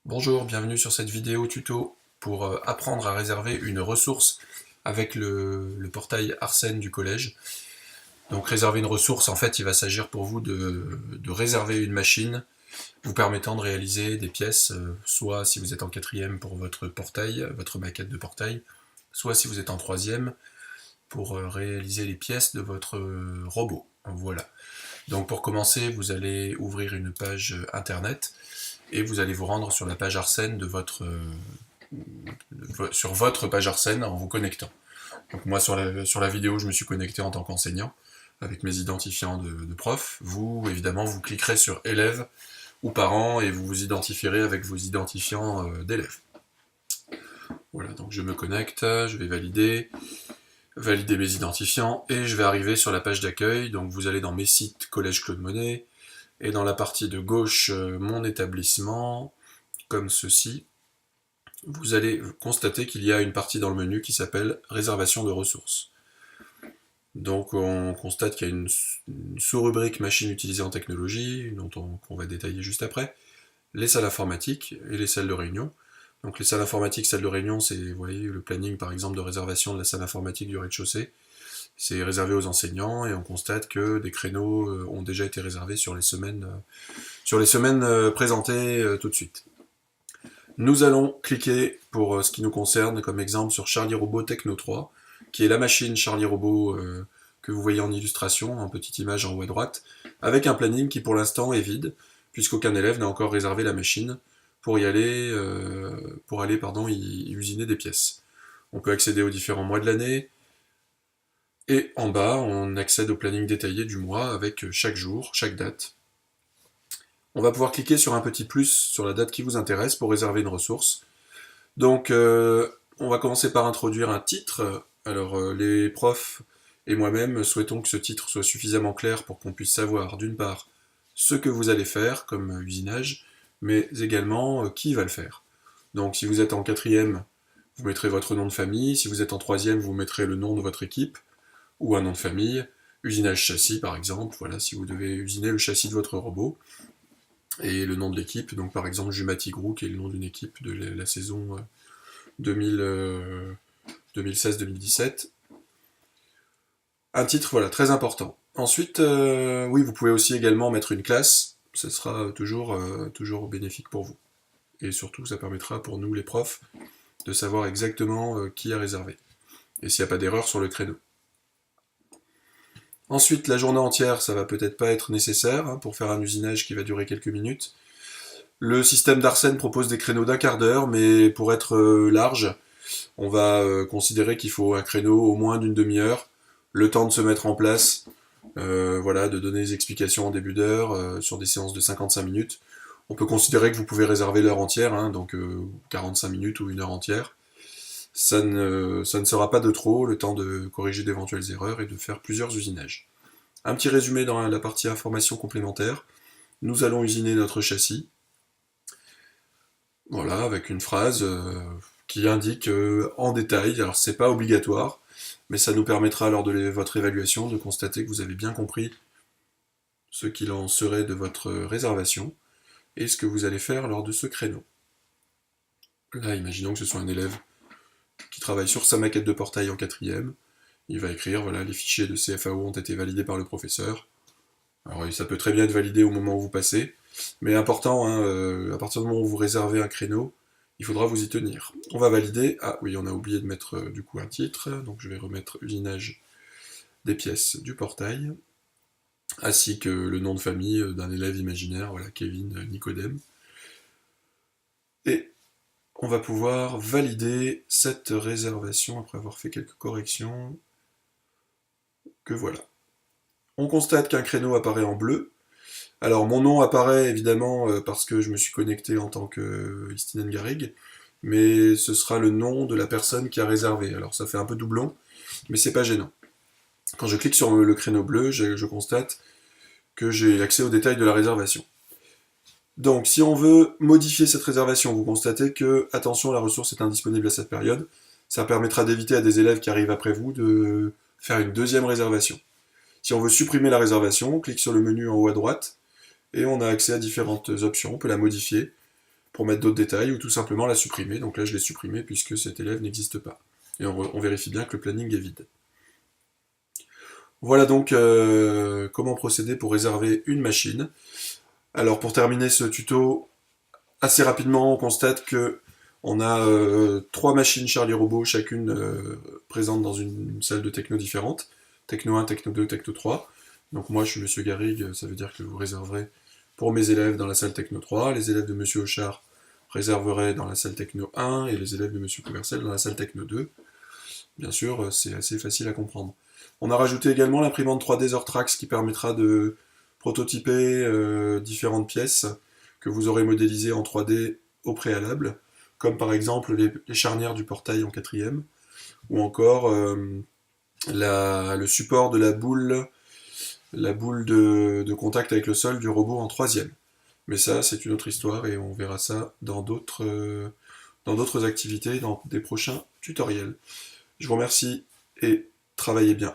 Bonjour, bienvenue sur cette vidéo tuto pour apprendre à réserver une ressource avec le portail Arsène du collège. Donc réserver une ressource, en fait, il va s'agir pour vous de réserver une machine vous permettant de réaliser des pièces, soit si vous êtes en quatrième pour votre portail, votre maquette de portail, soit si vous êtes en troisième pour réaliser les pièces de votre robot. Voilà. Donc pour commencer, vous allez ouvrir une page internet et vous allez vous rendre sur la page Arsène sur votre page Arsène en vous connectant. Donc moi sur la vidéo, je me suis connecté en tant qu'enseignant avec mes identifiants de prof. Vous, évidemment, vous cliquerez sur élève ou parent et vous vous identifierez avec vos identifiants d'élèves. Voilà, donc je me connecte, je vais valider mes identifiants et je vais arriver sur la page d'accueil. Donc vous allez dans mes sites Collège Claude Monet et dans la partie de gauche mon établissement, comme ceci. Vous allez constater qu'il y a une partie dans le menu qui s'appelle réservation de ressources. Donc on constate qu'il y a une sous-rubrique machine utilisée en technologie, qu'on va détailler juste après, les salles informatiques et les salles de réunion. Donc les salles informatiques, salles de réunion, c'est, vous voyez, le planning par exemple de réservation de la salle informatique du rez-de-chaussée. C'est réservé aux enseignants et on constate que des créneaux ont déjà été réservés sur les semaines présentées tout de suite. Nous allons cliquer pour ce qui nous concerne comme exemple sur Charlie Robot Techno 3, qui est la machine Charlie Robot que vous voyez en illustration, en petite image en haut à droite, avec un planning qui pour l'instant est vide, puisqu'aucun élève n'a encore réservé la machine pour aller y usiner des pièces. On peut accéder aux différents mois de l'année, et en bas, on accède au planning détaillé du mois avec chaque jour, chaque date. On va pouvoir cliquer sur un petit plus sur la date qui vous intéresse pour réserver une ressource. Donc, on va commencer par introduire un titre. Alors, les profs et moi-même souhaitons que ce titre soit suffisamment clair pour qu'on puisse savoir, d'une part, ce que vous allez faire comme usinage, mais également qui va le faire. Donc, si vous êtes en quatrième, vous mettrez votre nom de famille. Si vous êtes en troisième, vous mettrez le nom de votre équipe ou un nom de famille. Usinage châssis, par exemple. Voilà, si vous devez usiner le châssis de votre robot. Et le nom de l'équipe, donc par exemple Jumatigrou, qui est le nom d'une équipe de la saison 2016-2017. Un titre, voilà, très important. Ensuite, oui, vous pouvez aussi également mettre une classe, ce sera toujours bénéfique pour vous. Et surtout, ça permettra pour nous, les profs, de savoir exactement qui a réservé. Et s'il n'y a pas d'erreur sur le créneau. Ensuite, la journée entière, ça va peut-être pas être nécessaire pour faire un usinage qui va durer quelques minutes. Le système d'Arsène propose des créneaux d'1 quart d'heure, mais pour être large, on va considérer qu'il faut un créneau au moins d'une demi-heure, le temps de se mettre en place, voilà, de donner des explications en début d'heure, sur des séances de 55 minutes. On peut considérer que vous pouvez réserver l'heure entière, donc 45 minutes ou une heure entière. Ça ne sera pas de trop, le temps de corriger d'éventuelles erreurs et de faire plusieurs usinages. Un petit résumé dans la partie information complémentaire. Nous allons usiner notre châssis. Voilà, avec une phrase qui indique en détail, alors c'est pas obligatoire, mais ça nous permettra lors de votre évaluation de constater que vous avez bien compris ce qu'il en serait de votre réservation et ce que vous allez faire lors de ce créneau. Là, imaginons que ce soit un élève qui travaille sur sa maquette de portail en quatrième. Il va écrire, voilà, les fichiers de CFAO ont été validés par le professeur. Alors ça peut très bien être validé au moment où vous passez, mais important, à partir du moment où vous réservez un créneau, il faudra vous y tenir. On va valider. Ah oui, on a oublié de mettre du coup un titre, donc je vais remettre usinage des pièces du portail, ainsi que le nom de famille d'un élève imaginaire, voilà, Kevin Nicodème. Et on va pouvoir valider cette réservation après avoir fait quelques corrections. Que voilà. On constate qu'un créneau apparaît en bleu. Alors mon nom apparaît évidemment parce que je me suis connecté en tant que Istinen Garrig, mais ce sera le nom de la personne qui a réservé. Alors ça fait un peu doublon, mais c'est pas gênant. Quand je clique sur le créneau bleu, je constate que j'ai accès aux détails de la réservation. Donc si on veut modifier cette réservation, vous constatez que, attention, la ressource est indisponible à cette période. Ça permettra d'éviter à des élèves qui arrivent après vous de faire une deuxième réservation. Si on veut supprimer la réservation, on clique sur le menu en haut à droite, et on a accès à différentes options. On peut la modifier pour mettre d'autres détails, ou tout simplement la supprimer. Donc là, je l'ai supprimé puisque cet élève n'existe pas. Et on vérifie bien que le planning est vide. Voilà donc comment procéder pour réserver une machine. Alors pour terminer ce tuto, assez rapidement, on constate que on a 3 machines Charlie Robot, chacune présente dans une salle de techno différente. Techno 1, Techno 2, Techno 3. Donc moi je suis Monsieur Garrigue, ça veut dire que vous réserverez pour mes élèves dans la salle Techno 3, les élèves de Monsieur Auchard réserveraient dans la salle Techno 1 et les élèves de Monsieur Couvercel dans la salle Techno 2. Bien sûr, c'est assez facile à comprendre. On a rajouté également l'imprimante 3D Zortrax qui permettra de prototyper différentes pièces que vous aurez modélisées en 3D au préalable, comme par exemple les charnières du portail en 4e, ou encore le support de la boule de contact avec le sol du robot en 3e. Mais ça, c'est une autre histoire et on verra ça dans d'autres activités, dans des prochains tutoriels. Je vous remercie et travaillez bien.